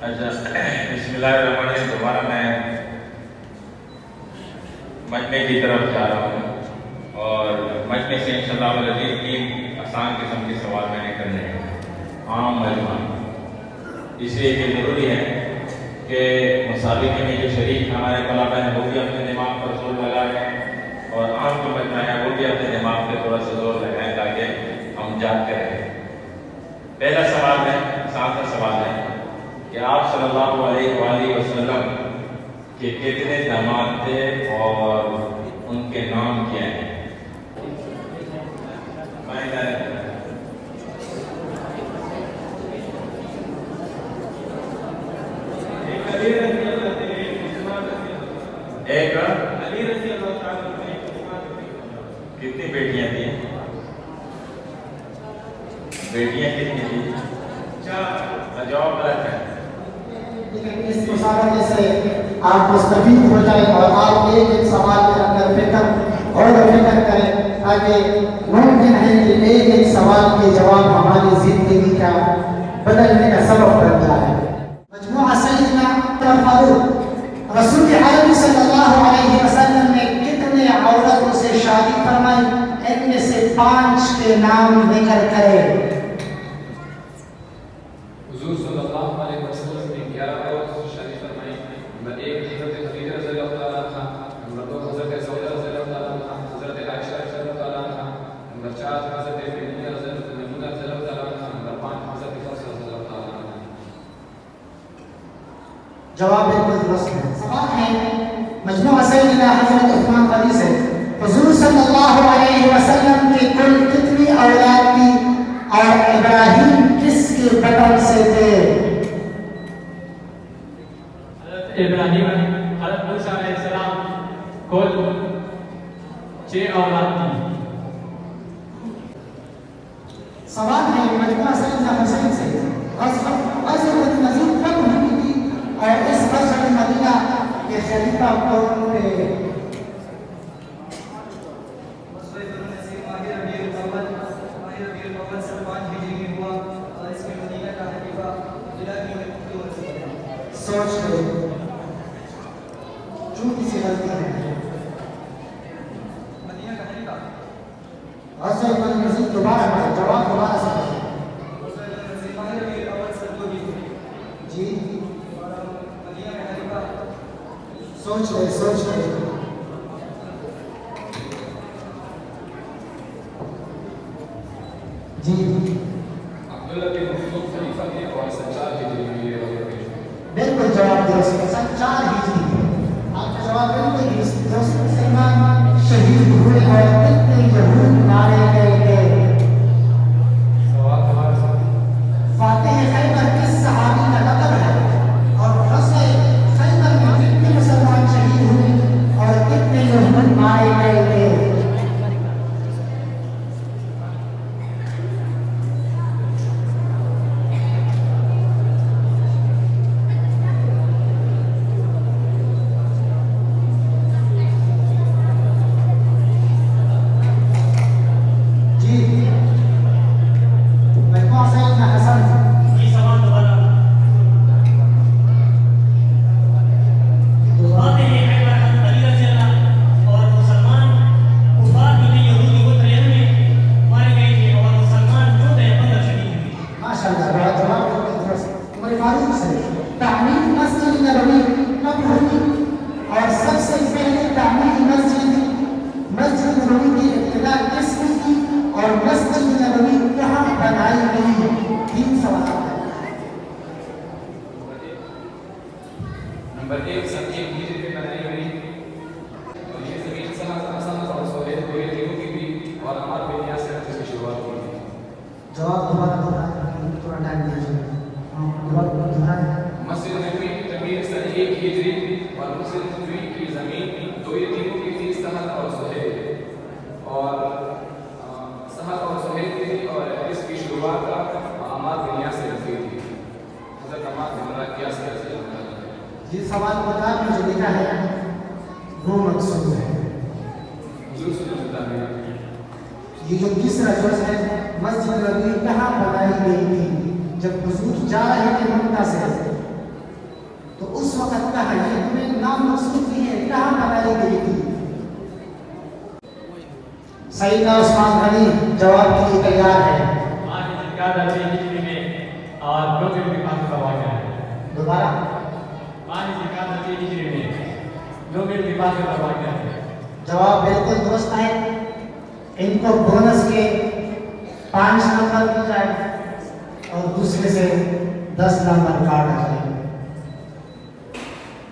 اچھا، بسم اللہ الرحمن الرحیم. دوبارہ میں مجمع کی طرف جا رہا ہوں اور مجمع سے انشاءاللہ العزیز 3 آسان قسم کے سوال میں نے کرنے ہیں. عام مجمع اس لیے کہ ضروری ہے کہ مسابقے میں جو شریک ہمارے طلباء ہیں وہ بھی اپنے دماغ پر زور لگا رہے ہیں اور عام جو مجمع ہے وہ بھی اپنے دماغ پہ تھوڑا سا زور لگائیں تاکہ ہم جاتے رہیں. پہلا سوال ہے، آسان سا سوال ہے کہ آپ صلی اللہ علیہ وآلہ وسلم کے کتنے داماد تھے اور ان کے نام کیا ہیں؟ ایک علی رضی اللہ تعالیٰ عنہ. کتنی بیٹیاں تھیں؟ بیٹیاں کتنی تھیں؟ 4. جواب غلط ہے. لیکن اس مسابقے سے آپ مستفید ہو جائیں اور آپ ایک سوال کے اندر فکر کریں تاکہ ممکن ہے کہ ایک سوال کے جواب ہماری زندگی کا بدلنے کا سبب بن جائے. مجموعہ سیدنا عمر فاروق رسول عربی صلی اللہ علیہ وسلم نے کتنے عورتوں سے شادی فرمائی؟ ان میں سے 5 کے نام ذکر کرے. حضور صلی اللہ علیہ وسلم نے 11 عورتوں سے شادی فرمائی. نمبر 1 حضرت خدیجہ رضی اللہ تعالیٰ عنہا. نمبر 2 حضرت سعودہ رضی اللہ تعالیٰ عنہا. حضرت عائشہ رضی اللہ تعالیٰ عنہا. نمبر 4 حضرت میمونہ رضی اللہ تعالیٰ عنہا. نمبر 5 حضرت حفصہ رضی اللہ تعالیٰ عنہا. جواب بالکل درست ہے. سوال ہے مجموعہ سیدنا حضرت عثمان غنی سے حضور صلی اللہ علیہ وسلم کی کل کتنی اولاد تھی اور ابراہیم کس کے بطن سے تھے؟ حضرت ابراہیم حضرت موسیٰ علیہ السلام کل 6 اولاد تھی. سوال ہے مجموعہ سیدنا حسین سے غزوۃ نذیر کب ہوئی تھی اور اس غزوۃ مدینہ کے خلیفہ کون تھے؟ سوچ لو جو کسی غلطی ہے. غزوۃ نذیر دوبارہ پڑھیں، جواب دوبارہ سے پڑھیں. جی سوچ لے. جی عبداللہ بن مسعود خلیفہ تھے اور 4 ہجری میں یہ وقت پیش ہوئے. بالکل جواب درست ہے. 4 ہجری. آپ کا جواب بالکل درست. مسلمان شہید ہوئے اور کتنے یہود مارے گئے تھے؟ سوال ہمارے ساتھ فاتح خیبر کس صحابی کا لقب ہے اور غزوہ خیبر میں کتنے مسلمان شہید ہوئے اور کتنے یہود مارے گئے تھے؟ نمبر 1 سن 1 ہجری میں بنائی گئی اور یہ زمین سہل اور سہیل دو یتیموں کی تھی اور عمار بن یاسر سے شروعات کی تھی. جواب دوبارہ تھوڑا ٹائم دیجیے. مسجد نبوی کی تعمیر سن 1 ہجری اور مسجد نبوی کی زمین 2 یتیموں کی تھی، سہل اور سہیل. اور سہل اور سہیل تھی اور اس کی شروعات عمار بن یاسر سے تھی. حضرت عمار بن یاسر سے یہ سوال بتا مجھے لکھا ہے وہ مقصود ہے. حضور صلی اللہ علیہ وسلم یہ جو تیسرا جز ہے مسجد نبوی کہاں بنائی گئی تھی؟ جب حضور جا رہے تھے مکہ سے اس وقت کہا یہ تمہیں نام مقصود کی ہے کہاں بنائی گئی تھی؟ سیدنا عثمان غنی جواب کے لیے تیار ہے. ماہ ذوالقعدہ 6 ہجری میں اور 9 دن کے بعد کا واقعہ ہے. دوبارہ ماہ ذوالقعدہ 6 ہجری میں 9 دن کے بعد کا واقعہ ہے. جواب بالکل درست ہے. ان کو بونس کے 5 نمبر دی جائے اور دوسرے سے 10 نمبر کاٹا جائے.